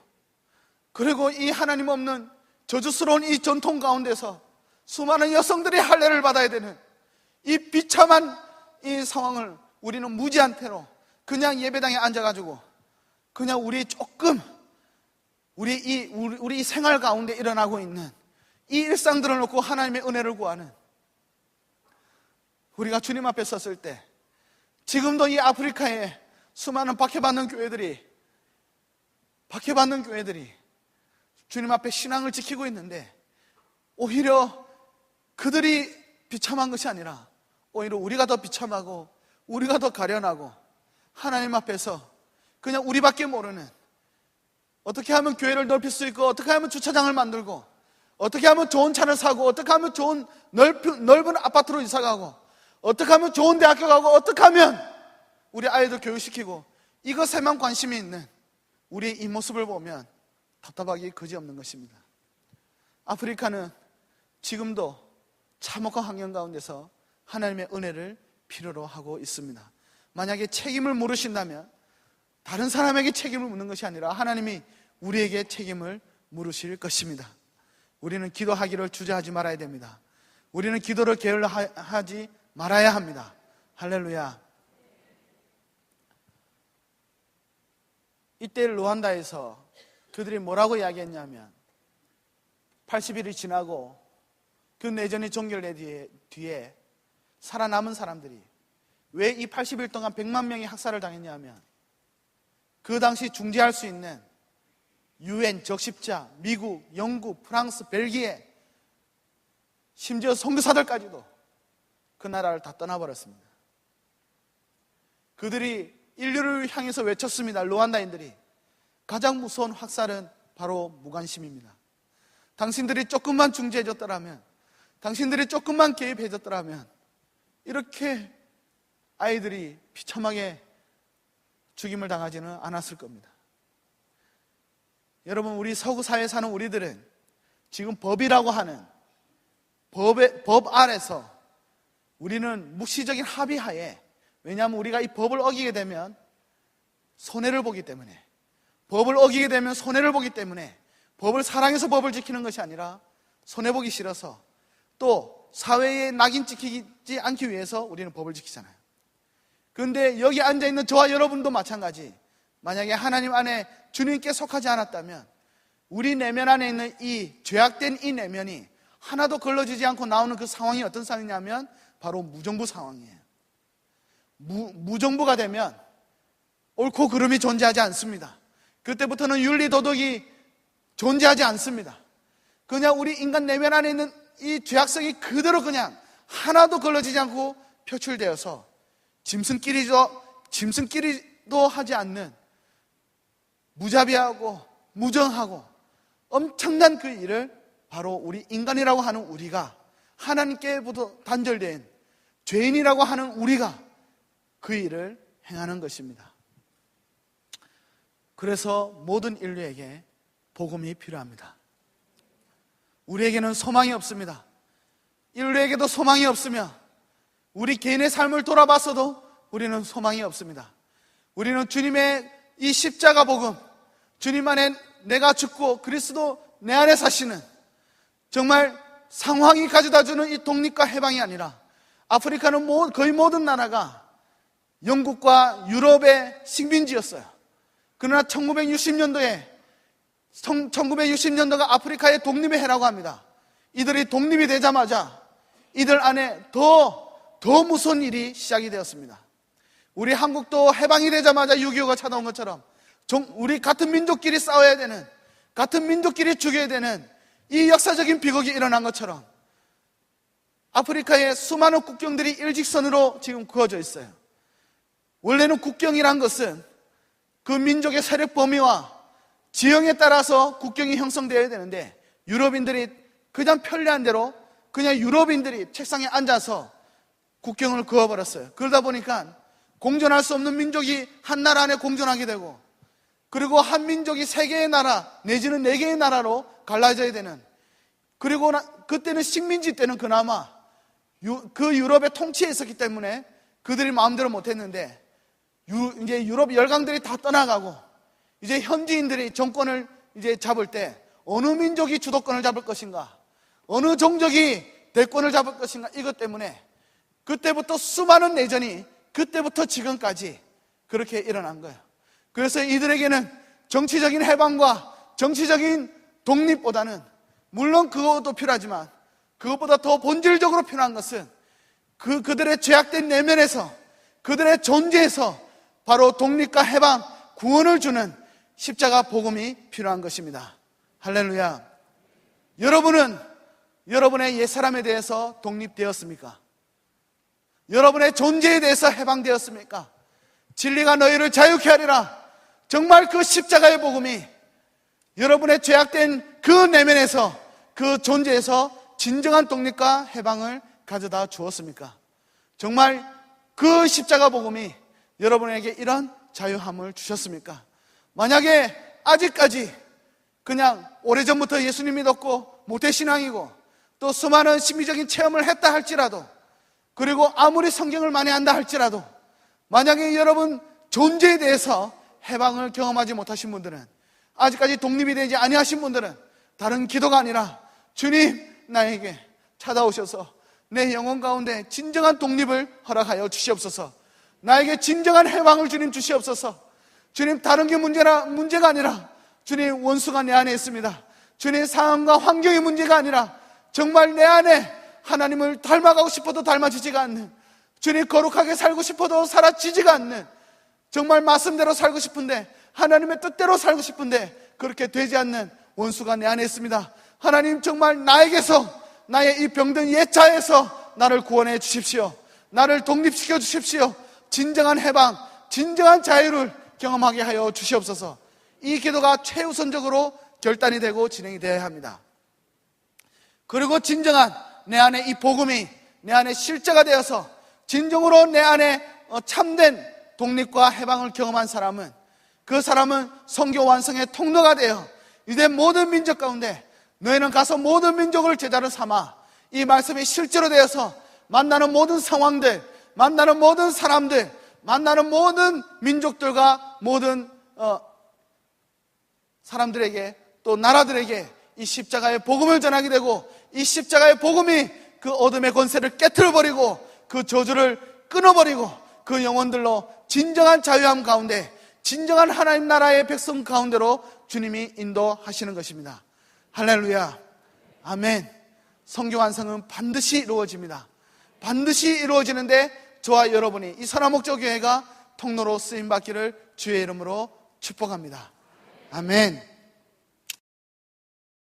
그리고 이 하나님 없는 저주스러운 이 전통 가운데서 수많은 여성들이 할례를 받아야 되는 이 비참한 이 상황을 우리는 무지한 태로 그냥 예배당에 앉아가지고 그냥 우리 이 생활 가운데 일어나고 있는 이 일상들을 놓고 하나님의 은혜를 구하는, 우리가 주님 앞에 섰을 때 지금도 이 아프리카에 수많은 박해받는 교회들이 주님 앞에 신앙을 지키고 있는데, 오히려 그들이 비참한 것이 아니라 오히려 우리가 더 비참하고 우리가 더 가련하고, 하나님 앞에서 그냥 우리밖에 모르는, 어떻게 하면 교회를 넓힐 수 있고, 어떻게 하면 주차장을 만들고, 어떻게 하면 좋은 차를 사고, 어떻게 하면 좋은 넓은 아파트로 이사가고, 어떻게 하면 좋은 대학교 가고, 어떻게 하면 우리 아이들 교육시키고, 이것에만 관심이 있는 우리의 이 모습을 보면 답답하기 그지없는 것입니다. 아프리카는 지금도 참혹한 환경 가운데서 하나님의 은혜를 필요로 하고 있습니다. 만약에 책임을 물으신다면 다른 사람에게 책임을 묻는 것이 아니라 하나님이 우리에게 책임을 물으실 것입니다. 우리는 기도하기를 주저하지 말아야 됩니다. 우리는 기도를 게을러하지 말아야 합니다. 할렐루야. 이때 루안다에서 그들이 뭐라고 이야기했냐면 80일이 지나고 그 내전이 종결된 뒤에 살아남은 사람들이 왜 이 80일 동안 100만 명이 학살을 당했냐면 그 당시 중재할 수 있는 UN, 적십자, 미국, 영국, 프랑스, 벨기에, 심지어 선교사들까지도 그 나라를 다 떠나버렸습니다. 그들이 인류를 향해서 외쳤습니다. 루안다인들이 가장 무서운 학살은 바로 무관심입니다. 당신들이 조금만 중재해줬더라면, 당신들이 조금만 개입해줬더라면 이렇게 아이들이 비참하게 죽임을 당하지는 않았을 겁니다. 여러분, 우리 서구 사회에 사는 우리들은 지금 법이라고 하는 법 아래서 우리는 묵시적인 합의하에, 왜냐하면 우리가 이 법을 어기게 되면 손해를 보기 때문에, 법을 어기게 되면 손해를 보기 때문에 법을 사랑해서 법을 지키는 것이 아니라 손해보기 싫어서 또 사회에 낙인 찍히지 않기 위해서 우리는 법을 지키잖아요. 그런데 여기 앉아있는 저와 여러분도 마찬가지, 만약에 하나님 안에 주님께 속하지 않았다면 우리 내면 안에 있는 이 죄악된 이 내면이 하나도 걸러지지 않고 나오는 그 상황이 어떤 상황이냐면 바로 무정부 상황이에요. 무정부가 되면 옳고 그름이 존재하지 않습니다. 그때부터는 윤리 도덕이 존재하지 않습니다. 그냥 우리 인간 내면 안에 있는 이 죄악성이 그대로 그냥 하나도 걸러지지 않고 표출되어서 짐승끼리도 하지 않는 무자비하고 무정하고 엄청난 그 일을 바로 우리 인간이라고 하는 우리가, 하나님께부터 단절된 죄인이라고 하는 우리가 그 일을 행하는 것입니다. 그래서 모든 인류에게 복음이 필요합니다. 우리에게는 소망이 없습니다. 인류에게도 소망이 없으며 우리 개인의 삶을 돌아봤어도 우리는 소망이 없습니다. 우리는 주님의 이 십자가 복음, 주님 안에 내가 죽고 그리스도 내 안에 사시는, 정말 상황이 가져다주는 이 독립과 해방이 아니라, 아프리카는 거의 모든 나라가 영국과 유럽의 식민지였어요. 그러나 1960년도가 아프리카의 독립의 해라고 합니다. 이들이 독립이 되자마자 이들 안에 더 무서운 일이 시작이 되었습니다. 우리 한국도 해방이 되자마자 6.25가 찾아온 것처럼 우리 같은 민족끼리 싸워야 되는, 같은 민족끼리 죽여야 되는 이 역사적인 비극이 일어난 것처럼 아프리카의 수많은 국경들이 일직선으로 지금 그어져 있어요. 원래는 국경이란 것은 그 민족의 세력 범위와 지형에 따라서 국경이 형성되어야 되는데, 유럽인들이 그냥 편리한 대로 그냥 유럽인들이 책상에 앉아서 국경을 그어버렸어요. 그러다 보니까 공존할 수 없는 민족이 한 나라 안에 공존하게 되고, 그리고 한 민족이 3개의 나라 내지는 4개의 나라로 갈라져야 되는, 그리고 그때는 식민지 때는 그나마 그 유럽의 통치에 있었기 때문에 그들이 마음대로 못했는데, 이제 유럽 열강들이 다 떠나가고 이제 현지인들이 정권을 이제 잡을 때 어느 민족이 주도권을 잡을 것인가, 어느 종족이 대권을 잡을 것인가, 이것 때문에 그때부터 수많은 내전이 그때부터 지금까지 그렇게 일어난 거예요. 그래서 이들에게는 정치적인 해방과 정치적인 독립보다는, 물론 그것도 필요하지만 그것보다 더 본질적으로 필요한 것은 그들의 죄악된 내면에서, 그들의 존재에서 바로 독립과 해방, 구원을 주는 십자가 복음이 필요한 것입니다. 할렐루야. 여러분은 여러분의 옛사람에 대해서 독립되었습니까? 여러분의 존재에 대해서 해방되었습니까? 진리가 너희를 자유케 하리라. 정말 그 십자가의 복음이 여러분의 죄악된 그 내면에서, 그 존재에서 진정한 독립과 해방을 가져다 주었습니까? 정말 그 십자가 복음이 여러분에게 이런 자유함을 주셨습니까? 만약에 아직까지 그냥 오래전부터 예수님 믿었고 모태신앙이고 또 수많은 심리적인 체험을 했다 할지라도, 그리고 아무리 성경을 많이 한다 할지라도, 만약에 여러분 존재에 대해서 해방을 경험하지 못하신 분들은, 아직까지 독립이 되지 아니하신 분들은 다른 기도가 아니라, 주님 나에게 찾아오셔서 내 영혼 가운데 진정한 독립을 허락하여 주시옵소서. 나에게 진정한 해방을 주님 주시옵소서. 주님, 다른 게 문제가 아니라 주님, 원수가 내 안에 있습니다. 주님, 상황과 환경이 문제가 아니라 정말 내 안에 하나님을 닮아가고 싶어도 닮아지지가 않는, 주님, 거룩하게 살고 싶어도 살아지지가 않는, 정말 말씀대로 살고 싶은데, 하나님의 뜻대로 살고 싶은데 그렇게 되지 않는 원수가 내 안에 있습니다. 하나님, 정말 나에게서, 나의 이 병든 옛자에서 나를 구원해 주십시오. 나를 독립시켜 주십시오. 진정한 해방, 진정한 자유를 경험하게 하여 주시옵소서. 이 기도가 최우선적으로 결단이 되고 진행이 되어야 합니다. 그리고 진정한 내 안에 이 복음이 내 안에 실제가 되어서 진정으로 내 안에 참된 독립과 해방을 경험한 사람은, 그 사람은 선교 완성의 통로가 되어 이제 모든 민족 가운데 너희는 가서 모든 민족을 제자로 삼아, 이 말씀이 실제로 되어서 만나는 모든 상황들, 만나는 모든 사람들, 만나는 모든 민족들과 모든 사람들에게, 또 나라들에게 이 십자가의 복음을 전하게 되고, 이 십자가의 복음이 그 어둠의 권세를 깨트려버리고 그 저주를 끊어버리고 그 영혼들로 진정한 자유함 가운데, 진정한 하나님 나라의 백성 가운데로 주님이 인도하시는 것입니다. 할렐루야, 아멘. 성교 완성은 반드시 이루어집니다. 반드시 이루어지는데 저와 여러분이 이 선화목적교회가 통로로 쓰임받기를 주의 이름으로 축복합니다. 아멘.